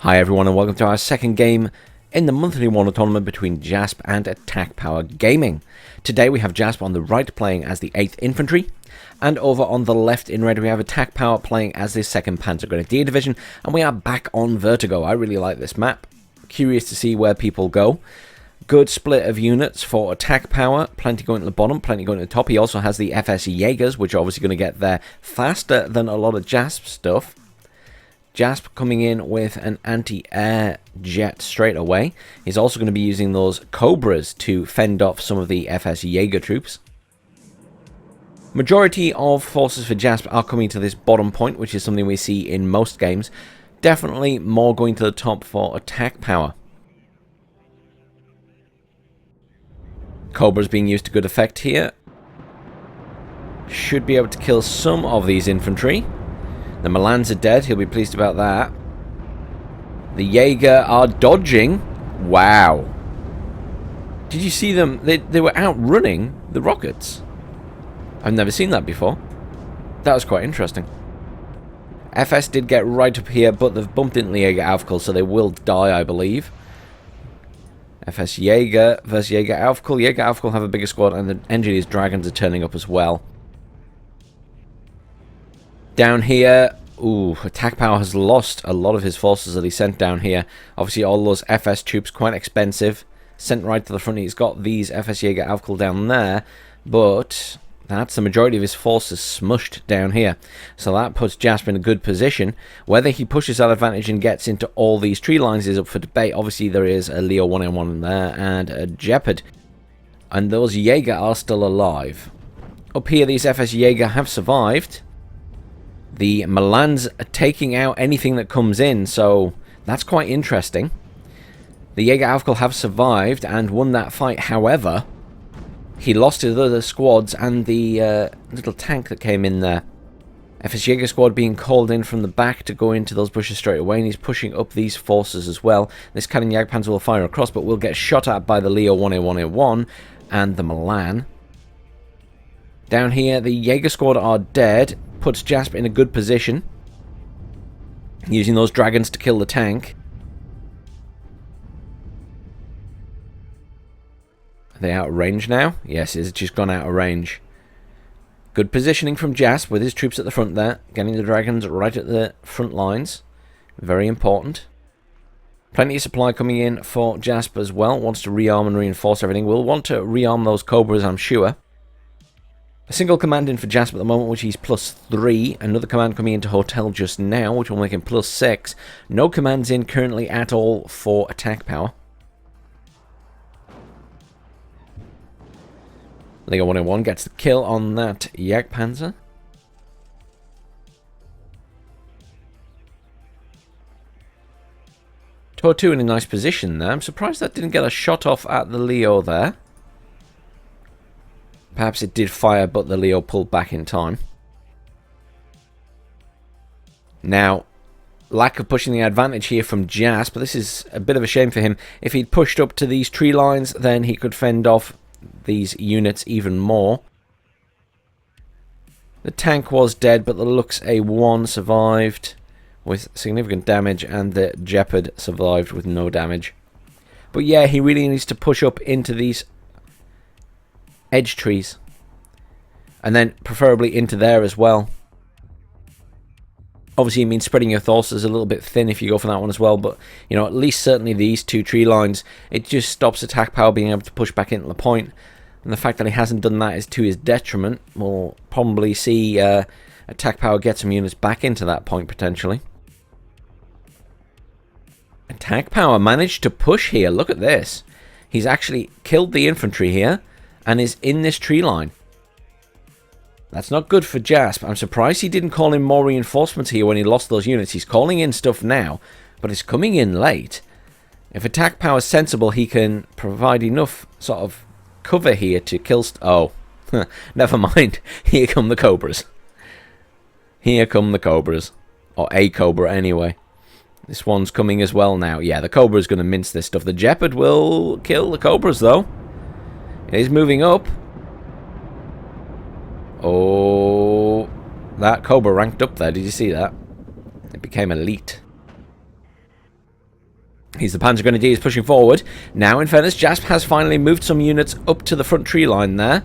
Hi everyone and welcome to our second game in the monthly WARNO tournament between Jasp and ATKPWR Gaming. Today we have Jasp on the right playing as the 8th Infantry, and over on the left in red we have ATKPWR playing as the 2nd Panzer Grenadier Division, and we are back on Vertigo. I really like this map. Curious to see where people go. Good split of units for ATKPWR, plenty going to the bottom, plenty going to the top. He also has the FS Jaegers, which are obviously going to get there faster than a lot of Jasp stuff. Jasp coming in with an anti-air jet straight away. He's also going to be using those Cobras to fend off some of the FS Jaeger troops. Majority of forces for Jasp are coming to this bottom point, which is something we see in most games. Definitely more going to the top for ATKPWR. Cobra's being used to good effect here. Should be able to kill some of these infantry. The Milans are dead, he'll be pleased about that. The Jaeger are dodging. Wow. Did you see them? They were outrunning the rockets. I've never seen that before. That was quite interesting. FS did get right up here, but they've bumped into the Jaeger Aufkul, so they will die, I believe. FS Jaeger versus Jaeger Aufkul. Jaeger Aufkul have a bigger squad, and the Engineers Dragons are turning up as well. Down here, ATKPWR has lost a lot of his forces that he sent down here. Obviously, all those FS troops, quite expensive. Sent right to the front. He's got these FS Jaeger Aufkul down there, but that's the majority of his forces smushed down here. So that puts Jasp in a good position. Whether he pushes that advantage and gets into all these tree lines is up for debate. Obviously, there is a Leo 1N1 in there and a Jeopard. And those Jaeger are still alive. Up here, these FS Jaeger have survived. The Milans are taking out anything that comes in, so that's quite interesting. The Jaeger Aufkul have survived and won that fight. However, he lost his other squads and the little tank that came in there. FS Jaeger squad being called in from the back to go into those bushes straight away, and he's pushing up these forces as well. This cannon Jagdpanzer will fire across, but will get shot at by the Leo 1A1A1 and the Milan. Down here, the Jaeger squad are dead. Puts Jasp in a good position, using those dragons to kill the tank. Are they out of range now? Yes, it's just gone out of range. Good positioning from Jasp with his troops at the front there, getting the dragons right at the front lines. Very important. Plenty of supply coming in for Jasp as well. Wants to rearm and reinforce everything. Will want to rearm those Cobras, I'm sure. A single command in for Jasp at the moment, which he's +3. Another command coming into Hotel just now, which will make him +6. No commands in currently at all for ATKPWR. Lego 101 gets the kill on that Jagdpanzer. Tor 2 in a nice position there. I'm surprised that didn't get a shot off at the Leo there. Perhaps it did fire, but the Leo pulled back in time. Now, lack of pushing the advantage here from Jasp, but this is a bit of a shame for him. If he'd pushed up to these tree lines, then he could fend off these units even more. The tank was dead, but the Lux A1 survived with significant damage, and the Jeopard survived with no damage. But yeah, he really needs to push up into these edge trees, and then preferably into there as well. Obviously it means spreading your forces a little bit thin if you go for that one as well, but you know, at least certainly these two tree lines, it just stops ATKPWR being able to push back into the point, and the fact that he hasn't done that is to his detriment. We'll probably see ATKPWR get some units back into that point potentially. ATKPWR managed to push here. Look at this. He's actually killed the infantry here and is in this tree line. That's not good for Jasp. I'm surprised he didn't call in more reinforcements here when he lost those units. He's calling in stuff now, but it's coming in late. If ATKPWR is sensible, he can provide enough sort of cover here to kill... Oh, never mind. Here come the Cobras. Here come the Cobras. Or a Cobra anyway. This one's coming as well now. Yeah, the Cobra's going to mince this stuff. The Jeopard will kill the Cobras though. He's moving up. Oh, that Cobra ranked up there. Did you see that? It became elite. He's the Panzer Grenadiers pushing forward. Now, in fairness, Jasp has finally moved some units up to the front tree line there.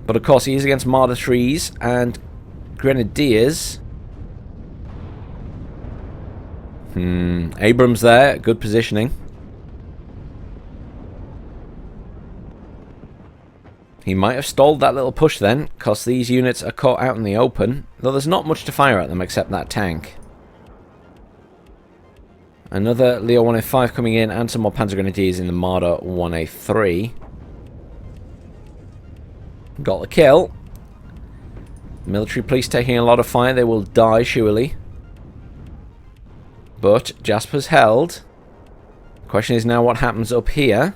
But, of course, he is against Marder trees and Grenadiers. Abrams there. Good positioning. He might have stalled that little push then, because these units are caught out in the open. Though there's not much to fire at them except that tank. Another Leo 1A5 coming in, and some more Panzer Grenadiers in the Marder 1A3. Got the kill. Military police taking a lot of fire. They will die, surely. But Jasper's held. Question is now what happens up here.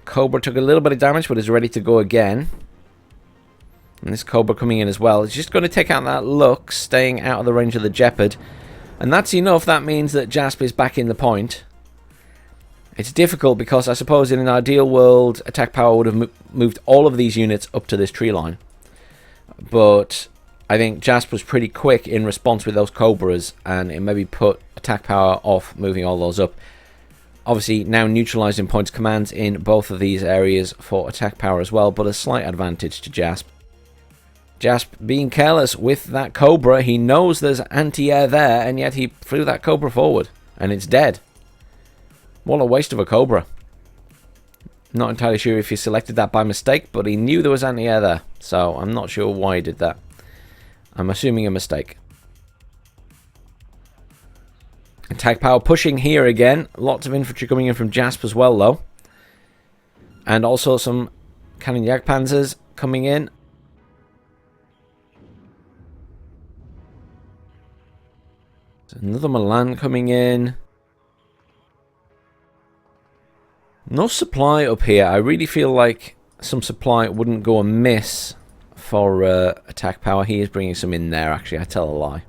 Cobra took a little bit of damage, but is ready to go again. And this Cobra coming in as well. It's just going to take out that Lux, staying out of the range of the Jeopard. And that's enough. That means that Jasp is back in the point. It's difficult because I suppose in an ideal world, attack power would have moved all of these units up to this tree line. But I think Jasp was pretty quick in response with those Cobras, and it maybe put attack power off moving all those up. Obviously, now neutralizing points commands in both of these areas for attack power as well, but a slight advantage to Jasp. Jasp being careless with that Cobra. He knows there's anti-air there, and yet he flew that Cobra forward, and it's dead. What a waste of a Cobra. Not entirely sure if he selected that by mistake, but he knew there was anti-air there, so I'm not sure why he did that. I'm assuming a mistake. Attack power pushing here again. Lots of infantry coming in from Jasp as well, though. And also some cannon Jagdpanzers coming in. Another Milan coming in. No supply up here. I really feel like some supply wouldn't go amiss for attack power. He is bringing some in there, actually. I tell a lie.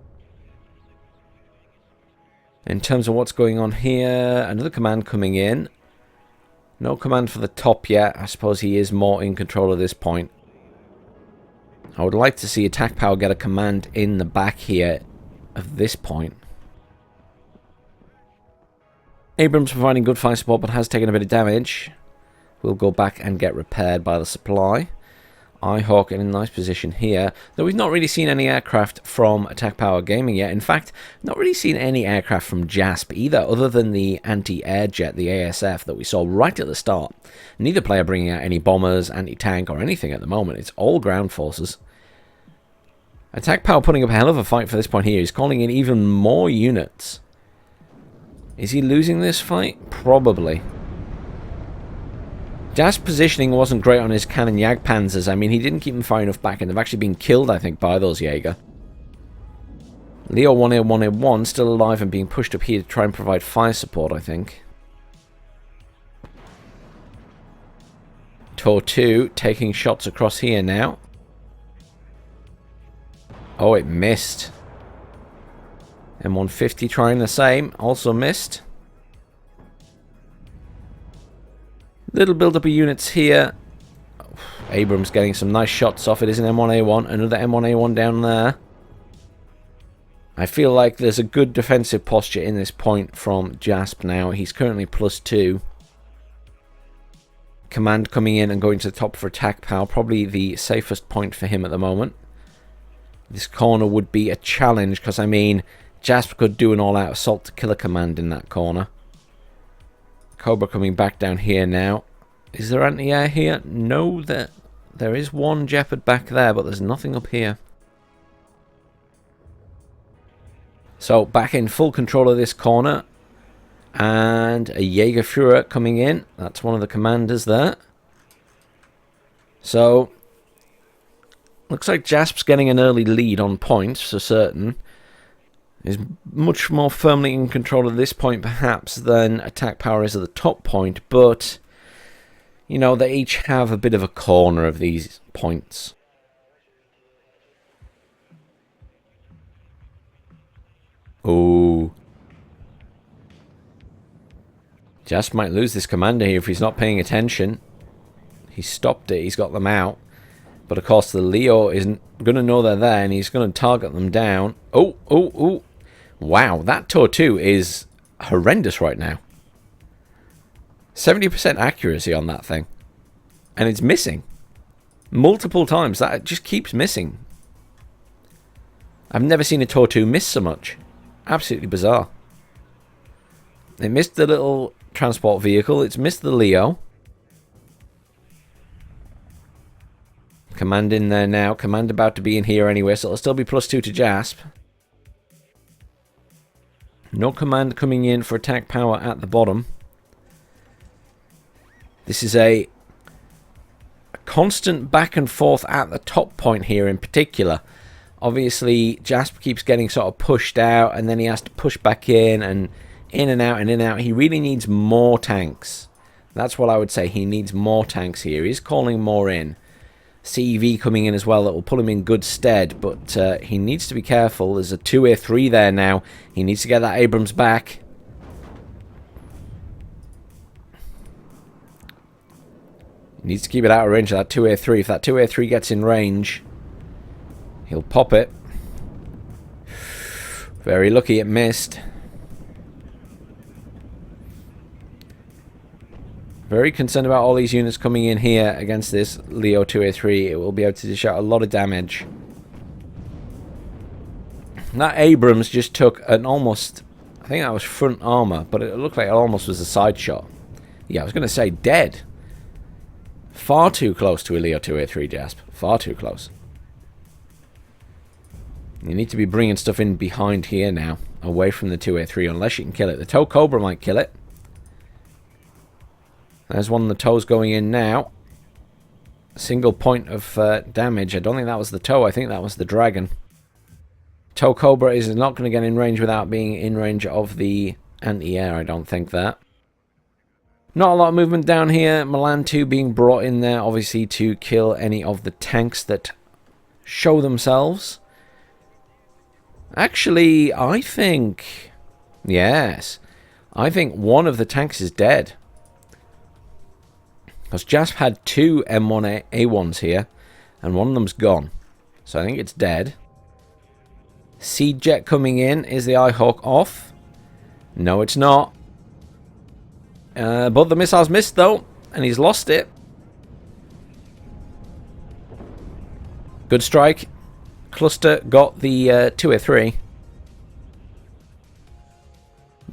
In terms of what's going on here, another command coming in. No command for the top yet. I suppose he is more in control at this point. I would like to see attack power get a command in the back here at this point. Abrams providing good fire support, but has taken a bit of damage. We'll go back and get repaired by the supply. Ihawk in a nice position here. Though we've not really seen any aircraft from ATKPWR Gaming yet. In fact, not really seen any aircraft from Jasp either, other than the anti-air jet, the ASF, that we saw right at the start. Neither player bringing out any bombers, anti-tank, or anything at the moment. It's all ground forces. ATKPWR putting up a hell of a fight for this point here. He's calling in even more units. Is he losing this fight? Probably. Jasp positioning wasn't great on his cannon Jagdpanzers. I mean, he didn't keep them far enough back, and they've actually been killed, I think, by those Jaeger. Leo 1A1A1 still alive and being pushed up here to try and provide fire support, I think. Tor 2 taking shots across here now. Oh, it missed. M150 trying the same. Also missed. Little build-up of units here. Abrams getting some nice shots off. It is an M1A1. Another M1A1 down there. I feel like there's a good defensive posture in this point from Jasp now. He's currently +2. Command coming in and going to the top for attack power. Probably the safest point for him at the moment. This corner would be a challenge because, I mean, Jasp could do an all-out assault to kill a command in that corner. Cobra coming back down here now. Is there anti-air here? No, there is one Jeopard back there, but there's nothing up here. So, back in full control of this corner. And a Jägerführer coming in. That's one of the commanders there. So, looks like Jasp's getting an early lead on points, for certain. Is much more firmly in control at this point, perhaps, than ATKPWR is at the top point. But, you know, they each have a bit of a corner of these points. Ooh. Jasp might lose this commander here if he's not paying attention. He stopped it. He's got them out. But, of course, the Leo isn't going to know they're there, and he's going to target them down. Oh, oh, oh. Wow, that Tor 2 is horrendous right now. 70% accuracy on that thing. And it's missing. Multiple times. That just keeps missing. I've never seen a Tor 2 miss so much. Absolutely bizarre. It missed the little transport vehicle. It's missed the Leo. Command in there now. Command about to be in here anyway, so it'll still be +2 to Jasp. No command coming in for attack power at the bottom. This is a constant back and forth at the top point here in particular. Obviously, Jasp keeps getting sort of pushed out, and then he has to push back in and in out and in and out. He really needs more tanks. That's what I would say. He needs more tanks here. He's calling more in. CEV coming in as well. That will put him in good stead, but he needs to be careful. There's a 2A3 there now. He needs to get that Abrams back. Needs to keep it out of range of that 2A3. If that 2A3 gets in range, he'll pop it. Very lucky it missed. Very concerned about all these units coming in here against this Leo 2A3. It will be able to dish out a lot of damage. That Abrams just took an almost... I think that was front armor, but it looked like it almost was a side shot. Yeah, I was going to say dead. Far too close to a Leo 2A3, Jasp. Far too close. You need to be bringing stuff in behind here now, away from the 2A3, unless you can kill it. The tow Cobra might kill it. There's one of the tows going in now. Single point of damage. I don't think that was the tow. I think that was the dragon. Tow Cobra is not going to get in range without being in range of the anti-air. I don't think that. Not a lot of movement down here. Milan 2 being brought in there, obviously, to kill any of the tanks that show themselves. Actually, I think... Yes. I think one of the tanks is dead. Because Jasp had 2 M1A1s here, and one of them's gone. So I think it's dead. Seed Jet coming in. Is the Eyehawk off? No, it's not. But the missile's missed, though, and he's lost it. Good strike. Cluster got the 2A3.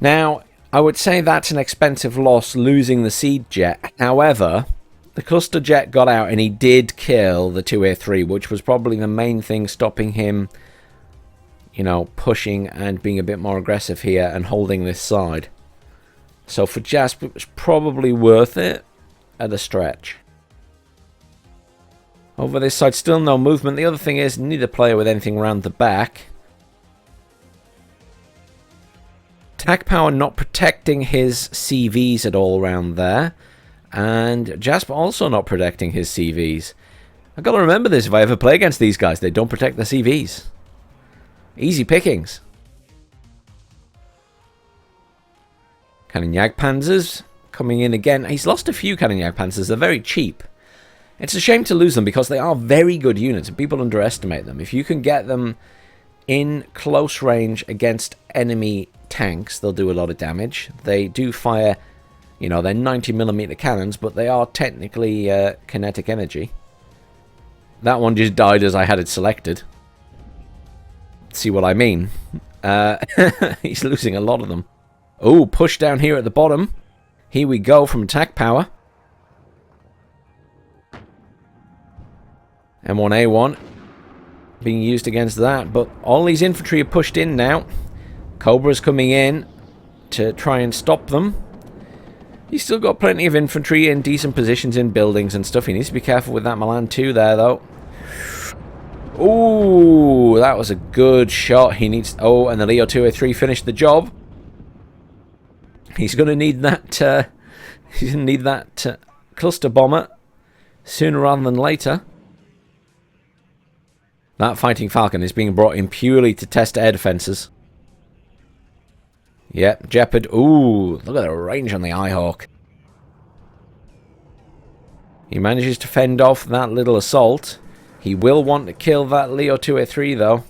Now, I would say that's an expensive loss, losing the Seed Jet. However, the Cluster Jet got out, and he did kill the 2A3, which was probably the main thing stopping him, you know, pushing and being a bit more aggressive here and holding this side. So for Jasp, it was probably worth it at a stretch. Over this side, still no movement. The other thing is, neither player with anything around the back. Attack power not protecting his CVs at all around there. And Jasp also not protecting his CVs. I've got to remember this if I ever play against these guys. They don't protect their CVs. Easy pickings. Cannon Jagdpanzers coming in again. He's lost a few Cannon Jagdpanzers. They're very cheap. It's a shame to lose them because they are very good units and people underestimate them. If you can get them in close range against enemy tanks, they'll do a lot of damage. They do fire, you know, they're 90mm cannons, but they are technically kinetic energy. That one just died as I had it selected. See what I mean? He's losing a lot of them. Oh, push down here at the bottom. Here we go from attack power. M1A1 being used against that, but all these infantry are pushed in now. Cobra's coming in to try and stop them. He's still got plenty of infantry in decent positions in buildings and stuff. He needs to be careful with that Milan 2 there, though. Ooh, that was a good shot. He needs... Oh, and the Leo 2A3 finished the job. He's going to need that... he's going to need that cluster bomber sooner rather than later. That Fighting Falcon is being brought in purely to test air defenses. Yep, Jeopard. Ooh, look at the range on the Eyehawk. He manages to fend off that little assault. He will want to kill that Leo 2A3, though.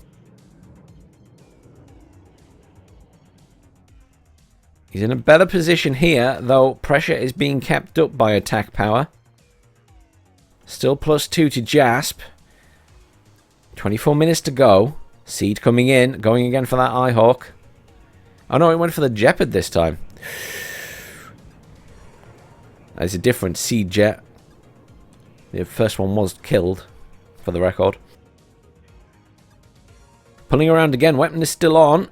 He's in a better position here, though pressure is being kept up by attack power. Still +2 to Jasp. 24 minutes to go. Seed coming in, going again for that Eyehawk. Oh no, it went for the Jeopard this time. That's a different Seed Jet. The first one was killed, for the record. Pulling around again, weapon is still on.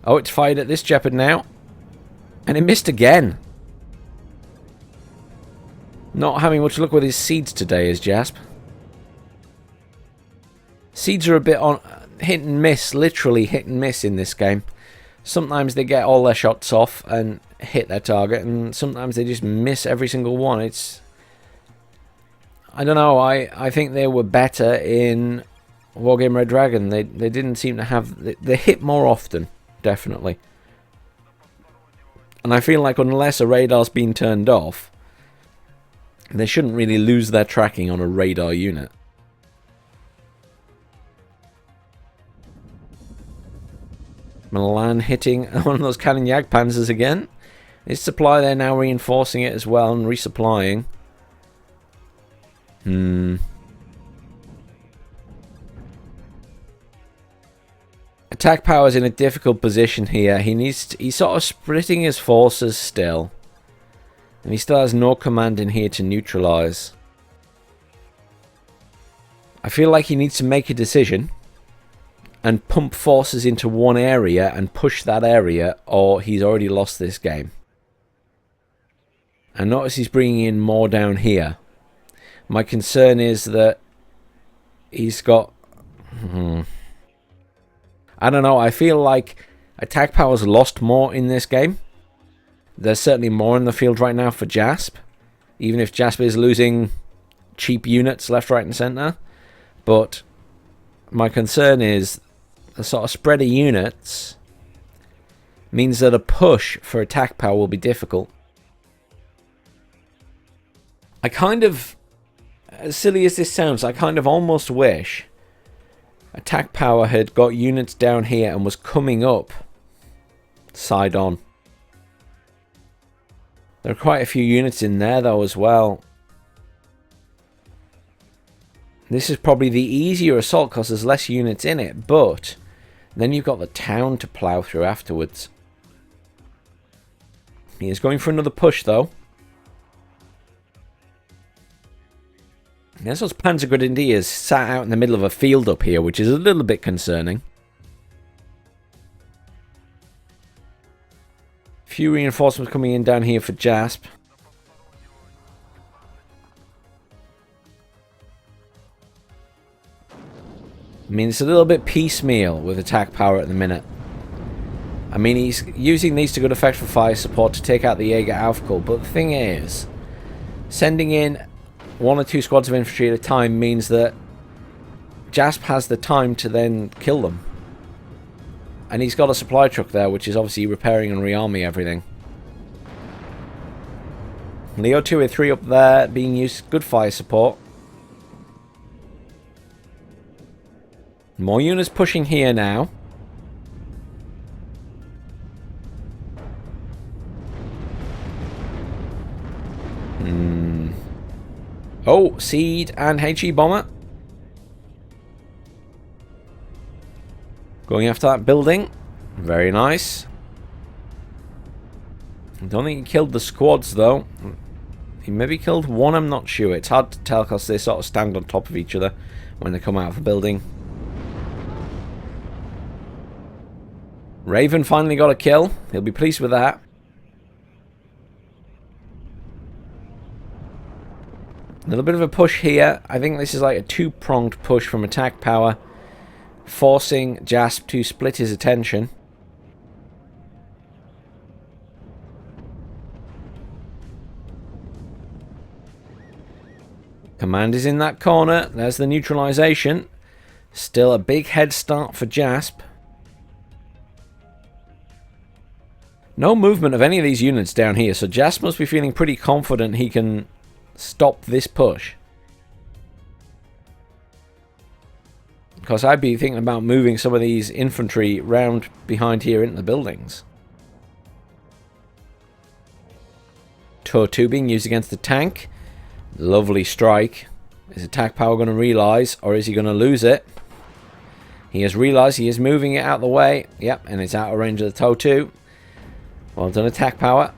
Oh, it's fired at this Jeopard now. And it missed again. Not having much luck with his seeds today is Jasp. Seeds are a bit on hit and miss, literally hit and miss in this game. Sometimes they get all their shots off and hit their target, and sometimes they just miss every single one. It's... I don't know, I think they were better in Wargame Red Dragon. They didn't seem to have... They hit more often, definitely. And I feel like unless a radar's been turned off, they shouldn't really lose their tracking on a radar unit. Milan hitting one of those cannon Jagdpanzers again. His supply there now reinforcing it as well and resupplying. Attack power's in a difficult position here. He's sort of splitting his forces still. And he still has no command in here to neutralize. I feel like he needs to make a decision and pump forces into one area and push that area, or he's already lost this game. And notice he's bringing in more down here. My concern is that he's got... I don't know, I feel like attack power's lost more in this game. There's certainly more in the field right now for Jasp, even if Jasp is losing cheap units left, right and centre. But my concern is the sort of spread of units means that a push for attack power will be difficult. I kind of, as silly as this sounds, I kind of almost wish attack power had got units down here and was coming up side on. There are quite a few units in there though as well. This is probably the easier assault because there's less units in it, but then you've got the town to plough through afterwards. He is going for another push though. There's those Panzergrenadiers sat out in the middle of a field up here, which is a little bit concerning. Few reinforcements coming in down here for Jasp. I mean, it's a little bit piecemeal with attack power at the minute. I mean, he's using these to good effect for fire support to take out the Jaeger Aufkul, but the thing is, sending in 1 or 2 squads of infantry at a time means that Jasp has the time to then kill them. And he's got a supply truck there, which is obviously repairing and rearming everything. Leo 2A3 up there, being used, good fire support. More units pushing here now. Oh, Seed and HE Bomber. Going after that building. Very nice. I don't think he killed the squads though. He maybe killed one, I'm not sure. It's hard to tell because they sort of stand on top of each other when they come out of a building. Raven finally got a kill. He'll be pleased with that. A little bit of a push here. I think this is like a two-pronged push from attack power, forcing Jasp to split his attention. Command is in that corner. There's the neutralization. Still a big head start for Jasp. No movement of any of these units down here, so Jasp must be feeling pretty confident he can stop this push. Because I'd be thinking about moving some of these infantry round behind here into the buildings. Tour 2 being used against the tank. Lovely strike. Is attack power going to realise, or is he going to lose it? He has realised, he is moving it out of the way. Yep, and it's out of range of the Tour 2. Well done, attack power.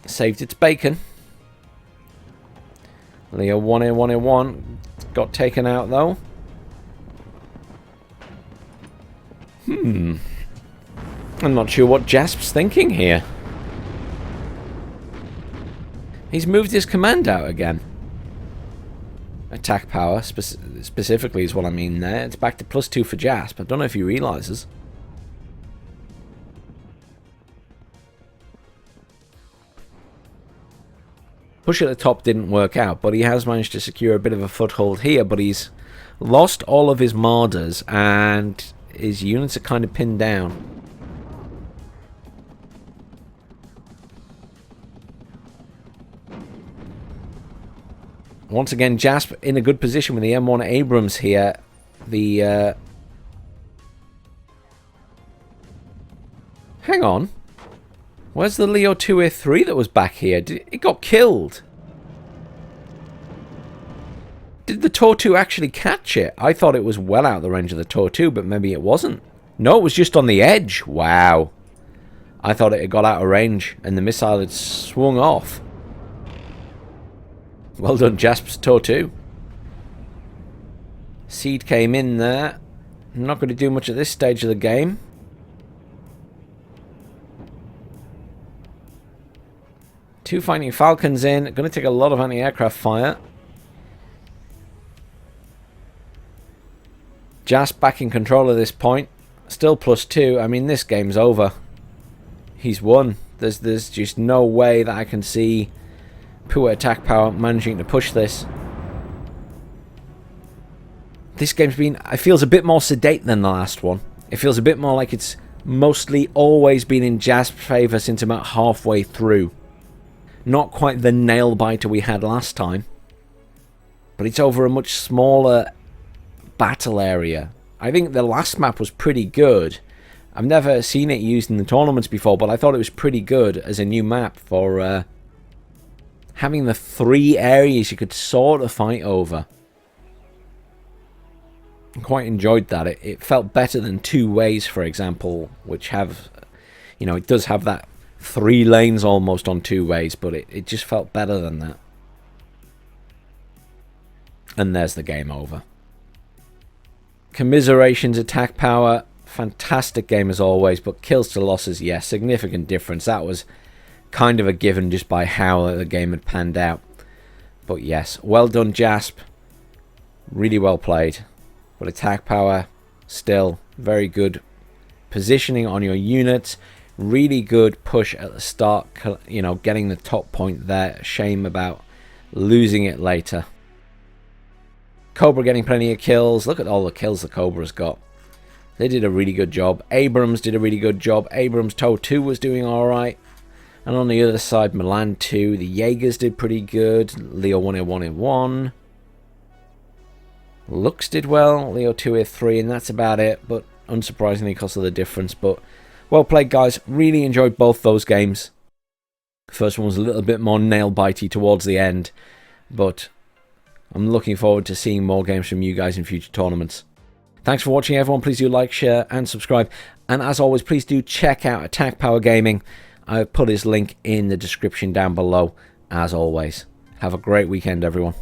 Saved its bacon. Leo 1A1A1 got taken out though. I'm not sure what Jasp's thinking here. He's moved his command out again. Attack power specifically is what I mean there. It's back to +2 for Jasp. I don't know if he realises. Push at the top didn't work out, but he has managed to secure a bit of a foothold here, but he's lost all of his marders and his units are kind of pinned down. Once again, Jasp in a good position with the M1 Abrams here. The hang on. Where's the Leo 2A3 that was back here? It got killed. Did the Tour 2 actually catch it? I thought it was well out of the range of the Tour 2, but maybe it wasn't. No, it was just on the edge. Wow. I thought it had got out of range and the missile had swung off. Well done, Jasp's Tour 2. Seed came in there. Not going to do much at this stage of the game. Two Fighting Falcons in. Going to take a lot of anti-aircraft fire. Jasp back in control at this point. Still +2. I mean, this game's over. He's won. There's just no way that I can see poor attack power managing to push this. This game's been... It feels a bit more sedate than the last one. It feels a bit more like it's mostly always been in Jasp's favour since about halfway through. Not quite the nail-biter we had last time. But it's over a much smaller battle area. I think the last map was pretty good. I've never seen it used in the tournaments before, but I thought it was pretty good as a new map for having the 3 areas you could sort of fight over. I quite enjoyed that. It felt better than 2 ways, for example, which have, you know, it does have that 3 lanes almost on 2 ways, but it just felt better than that. And there's the game over. Commiserations, attack power, fantastic game as always, but kills to losses, yes, significant difference. That was kind of a given just by how the game had panned out. But yes, well done, Jasp. Really well played. But attack power, still very good positioning on your units. Really good push at the start, you know, getting the top point there. Shame about losing it later. Cobra getting plenty of kills. Look at all the kills the Cobra's got. They did a really good job. Abrams did a really good job. Abrams Tow 2 was doing alright. And on the other side, Milan 2, the Jaegers did pretty good. Leo 1A1A1. Lux did well. Leo 2A3, and that's about it. But unsurprisingly, because of the difference. But well played, guys. Really enjoyed both those games. The first one was a little bit more nail-bitey towards the end. But I'm looking forward to seeing more games from you guys in future tournaments. Thanks for watching, everyone. Please do like, share, and subscribe. And as always, please do check out Attack Power Gaming. I've put his link in the description down below, as always. Have a great weekend, everyone.